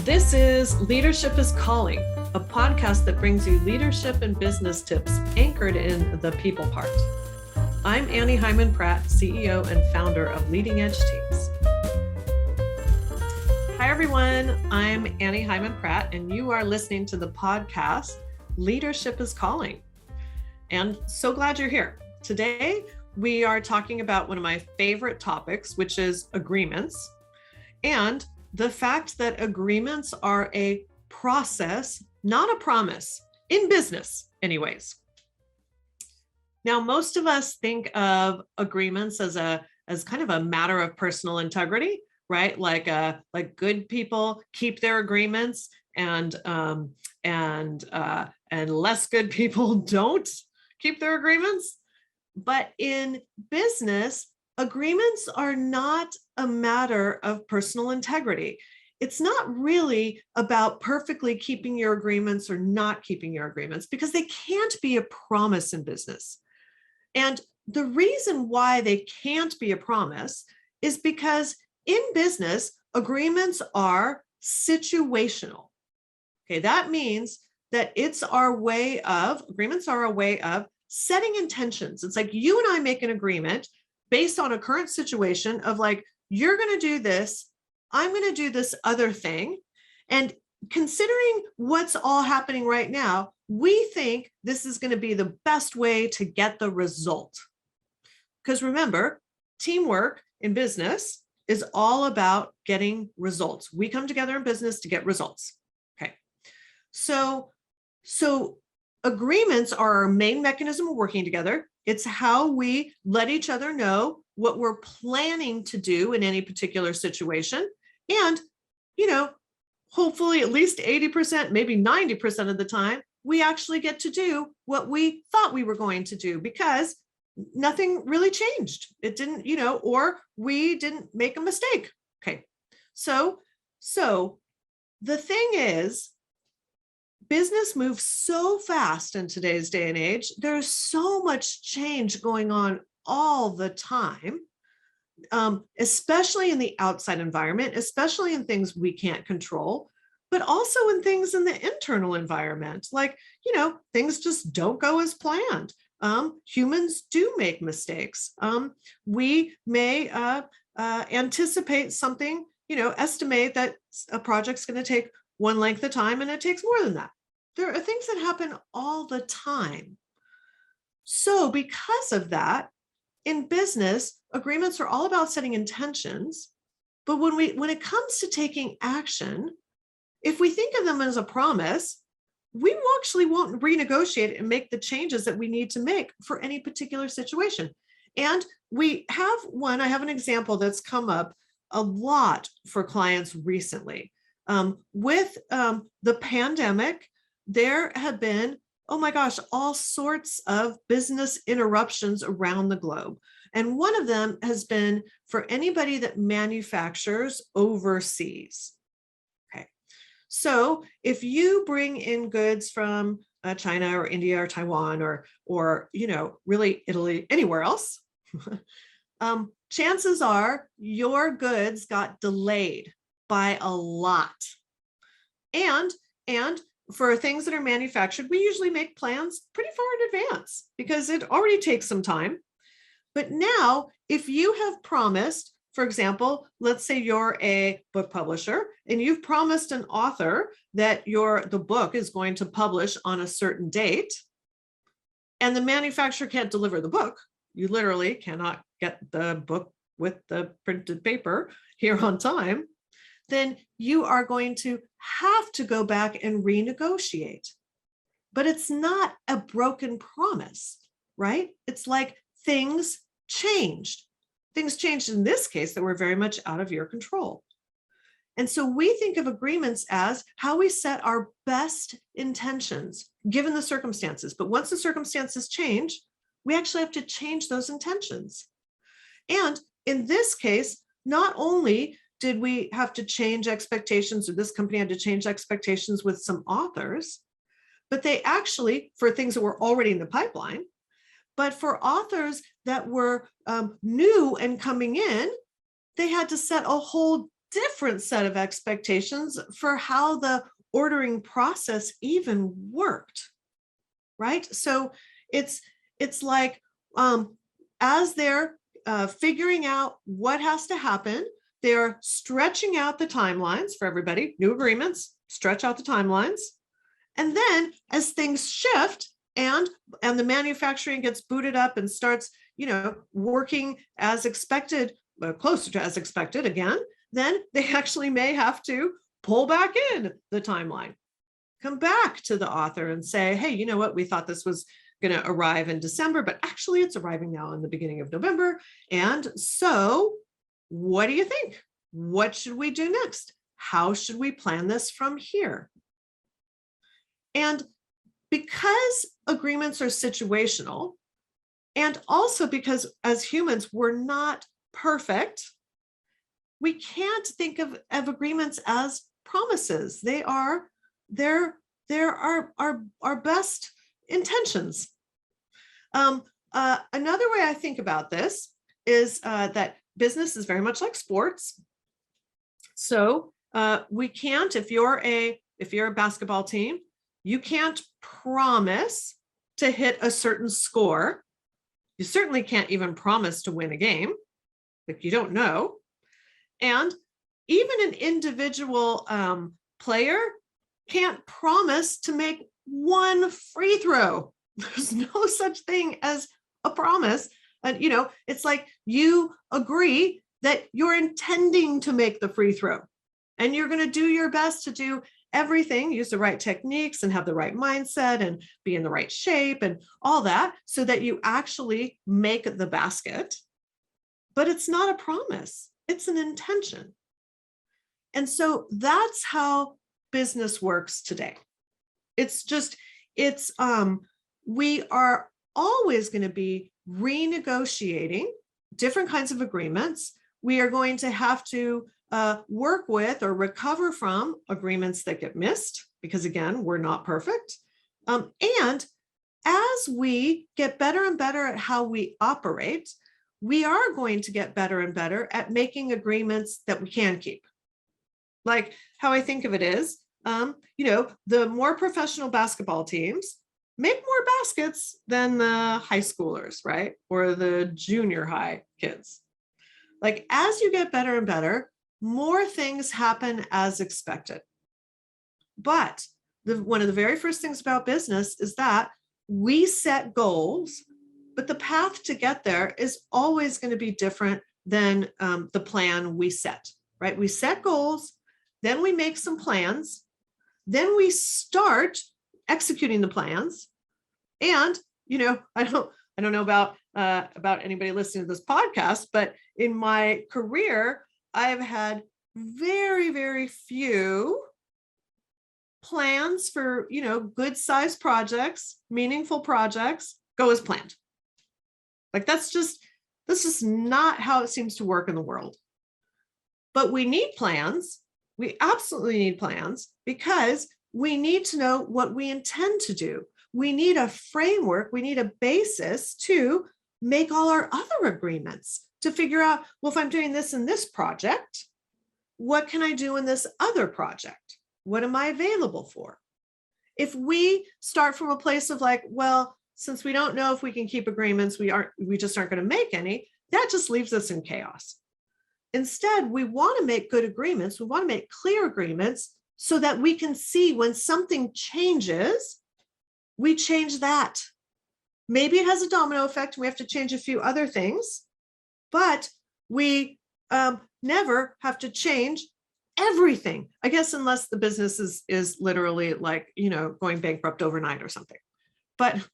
This is Leadership is Calling, a podcast that brings you leadership and business tips anchored in the people part. I'm Hyman Pratt, CEO and founder of Leading Edge Teams. Hi, everyone. I'm Hyman Pratt, and you are listening to the podcast Leadership is Calling. And so glad you're here. Today, we are talking about one of my favorite topics, which is agreements, and the fact that agreements are a process, not a promise, in business anyways. Now, most of us think of agreements as kind of a matter of personal integrity, right? Like good people keep their agreements, and less good people don't keep their agreements. But in business, agreements are not a matter of personal integrity. It's not really about perfectly keeping your agreements or not keeping your agreements, because they can't be a promise in business. And the reason why they can't be a promise is because in business, agreements are situational. Okay, that means that agreements are a way of setting intentions. It's like you and I make an agreement based on a current situation of like, you're going to do this, I'm going to do this other thing. And considering what's all happening right now, we think this is going to be the best way to get the result. Because remember, teamwork in business is all about getting results. We come together in business to get results. Okay. So agreements are our main mechanism of working together. It's how we let each other know what we're planning to do in any particular situation. And, hopefully at least 80%, maybe 90% of the time, we actually get to do what we thought we were going to do because nothing really changed. It didn't, or we didn't make a mistake. Okay. So the thing is, business moves so fast in today's day and age. There's so much change going on all the time, especially in the outside environment, especially in things we can't control, but also in things in the internal environment. Like, things just don't go as planned. Humans do make mistakes. We may anticipate something, estimate that a project's going to take one length of time, and it takes more than that. There are things that happen all the time. So because of that, in business, agreements are all about setting intentions. But when it comes to taking action, if we think of them as a promise, we actually won't renegotiate and make the changes that we need to make for any particular situation. And I have an example that's come up a lot for clients recently. With the pandemic, there have been, all sorts of business interruptions around the globe. And one of them has been for anybody that manufactures overseas. Okay. So if you bring in goods from China or India or Taiwan or really Italy, anywhere else, chances are your goods got delayed by a lot. And for things that are manufactured, we usually make plans pretty far in advance because it already takes some time. But now, if you have promised, for example, let's say you're a book publisher and you've promised an author that the book is going to publish on a certain date, and the manufacturer can't deliver the book, you literally cannot get the book with the printed paper here on time, then you are going to have to go back and renegotiate. But it's not a broken promise, right? It's like things changed. Things changed in this case that were very much out of your control. And so we think of agreements as how we set our best intentions given the circumstances. But once the circumstances change, we actually have to change those intentions. And in this case, not only did we have to change expectations, or this company had to change expectations with some authors, but they actually, for things that were already in the pipeline, but for authors that were new and coming in, they had to set a whole different set of expectations for how the ordering process even worked, right? So it's like as they're figuring out what has to happen, they're stretching out the timelines for everybody. New agreements stretch out the timelines, and then as things shift and the manufacturing gets booted up and starts, working as expected, closer to as expected again, then they actually may have to pull back in the timeline, come back to the author and say, hey, you know what, we thought this was going to arrive in December, but actually it's arriving now in the beginning of November. And so what do you think? What should we do next? How should we plan this from here? And because agreements are situational, and also because as humans, we're not perfect, we can't think of agreements as promises. They're our best intentions. Another way I think about this is that business is very much like sports. So we can't, if you're a basketball team, you can't promise to hit a certain score. You certainly can't even promise to win a game. Like, you don't know. And even an individual player can't promise to make one free throw. There's no such thing as a promise. And, it's like you agree that you're intending to make the free throw, and you're going to do your best to do everything, use the right techniques and have the right mindset and be in the right shape and all that, so that you actually make the basket. But it's not a promise, it's an intention. And so that's how business works today. We are always going to be renegotiating different kinds of agreements. We are going to have to work with or recover from agreements that get missed, because again, we're not perfect. And as we get better and better at how we operate, we are going to get better and better at making agreements that we can keep. Like, how I think of it is, the more professional basketball teams make more baskets than the high schoolers, right? Or the junior high kids. Like, as you get better and better, more things happen as expected. But one of the very first things about business is that we set goals, but the path to get there is always going to be different than the plan we set, right? We set goals, then we make some plans, then we start executing the plans. And, I don't know about anybody listening to this podcast, but in my career, I've had very, very few plans for, good sized projects, meaningful projects go as planned. Like, that's just not how it seems to work in the world. But we need plans. We absolutely need plans, because we need to know what we intend to do. We need a framework. We need a basis to make all our other agreements, to figure out, well, if I'm doing this in this project, what can I do in this other project? What am I available for? If we start from a place of like, well, since we don't know if we can keep agreements, we just aren't going to make any, that just leaves us in chaos. Instead, we want to make good agreements. We want to make clear agreements so that we can see when something changes, we change that. Maybe it has a domino effect. We have to change a few other things, but we never have to change everything, I guess, unless the business is literally like, going bankrupt overnight or something. But,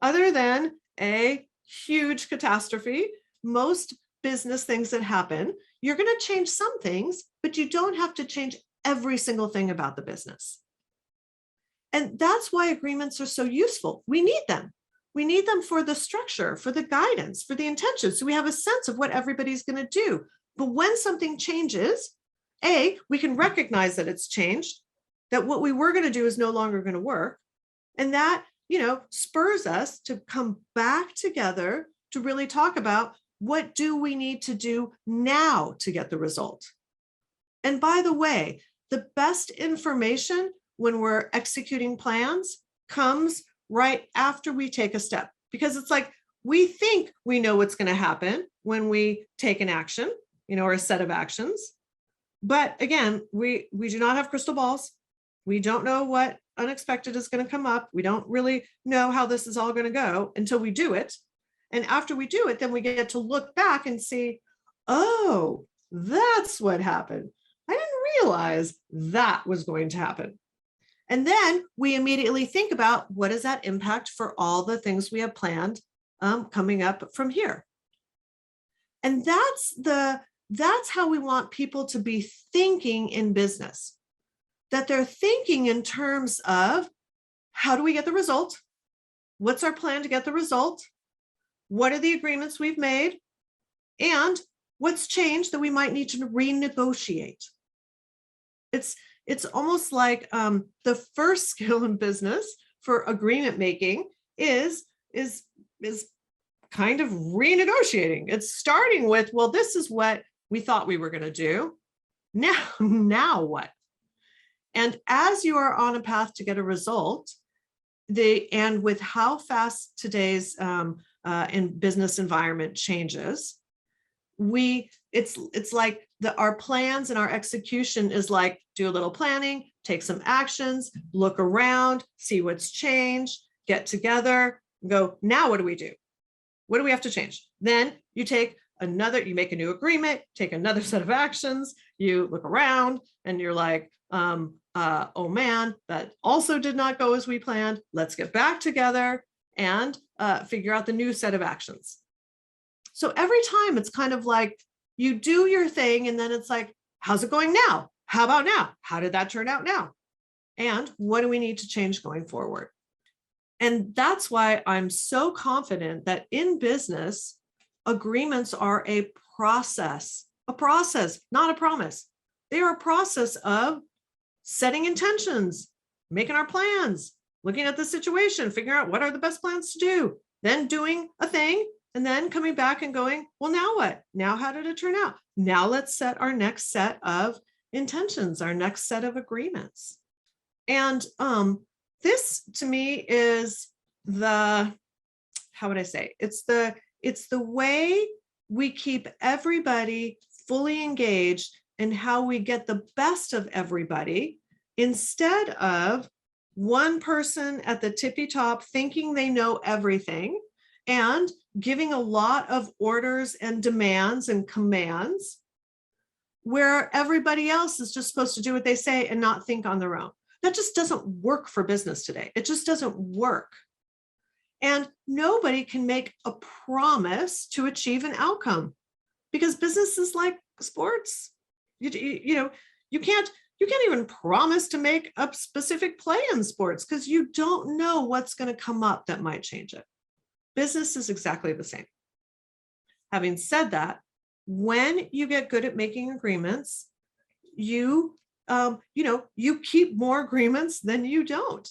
other than a huge catastrophe, most business things that happen, you're going to change some things, but you don't have to change every single thing about the business. And that's why agreements are so useful. We need them. We need them for the structure, for the guidance, for the intention. So we have a sense of what everybody's going to do. But when something changes, we can recognize that it's changed, that what we were going to do is no longer going to work. And that, spurs us to come back together to really talk about, what do we need to do now to get the result? And by the way, the best information when we're executing plans comes right after we take a step, because it's like we think we know what's going to happen when we take an action, or a set of actions. But again, we do not have crystal balls. We don't know what unexpected is going to come up. We don't really know how this is all going to go until we do it. And after we do it, then we get to look back and see, oh, that's what happened. I didn't realize that was going to happen. And then we immediately think about, what is that impact for all the things we have planned coming up from here? And that's how we want people to be thinking in business, that they're thinking in terms of, how do we get the result? What's our plan to get the result? What are the agreements we've made? And what's changed that we might need to renegotiate? It's almost like the first skill in business for agreement making is kind of renegotiating. It's starting with, well, this is what we thought we were going to do. Now what? And as you are on a path to get a result, and with how fast today's in business environment changes, it's like our plans and our execution is like, do a little planning, take some actions, look around, see what's changed, get together, go, now what do we do? What do we have to change? Then you you make a new agreement, take another set of actions, you look around and you're like, oh man, that also did not go as we planned. Let's get back together and figure out the new set of actions. So every time it's kind of like you do your thing and then it's like, how's it going now? How about now? How did that turn out now? And what do we need to change going forward? And that's why I'm so confident that in business, agreements are a process, not a promise. They are a process of setting intentions, making our plans, looking at the situation, figuring out what are the best plans to do, then doing a thing, and then coming back and going, well, now what? Now, how did it turn out? Now let's set our next set of intentions, our next set of agreements. And this to me is how would I say? It's the way we keep everybody fully engaged and how we get the best of everybody, instead of one person at the tippy top thinking they know everything and giving a lot of orders and demands and commands, where everybody else is just supposed to do what they say and not think on their own. That just doesn't work for business today. It just doesn't work. And nobody can make a promise to achieve an outcome, because business is like sports. You can't even promise to make a specific play in sports, because you don't know what's going to come up that might change it. Business is exactly the same. Having said that, when you get good at making agreements, you keep more agreements than you don't.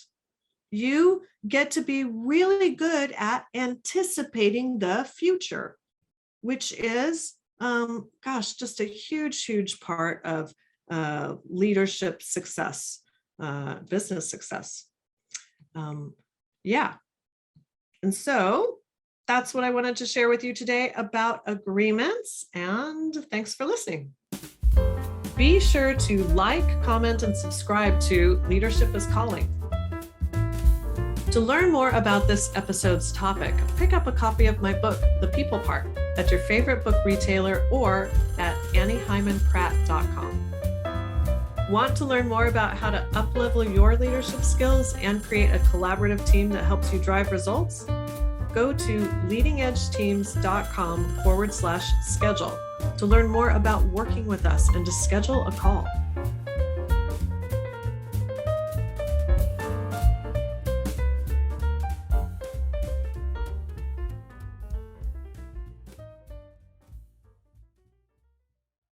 You get to be really good at anticipating the future, which is, just a huge, huge part of leadership success, business success. And so that's what I wanted to share with you today about agreements, and thanks for listening. Be sure to like, comment, and subscribe to Leadership is Calling. To learn more about this episode's topic, pick up a copy of my book, The People Part, at your favorite book retailer or at anniehymanpratt.com. Want to learn more about how to uplevel your leadership skills and create a collaborative team that helps you drive results? Go to leadingedgeteams.com/schedule to learn more about working with us and to schedule a call.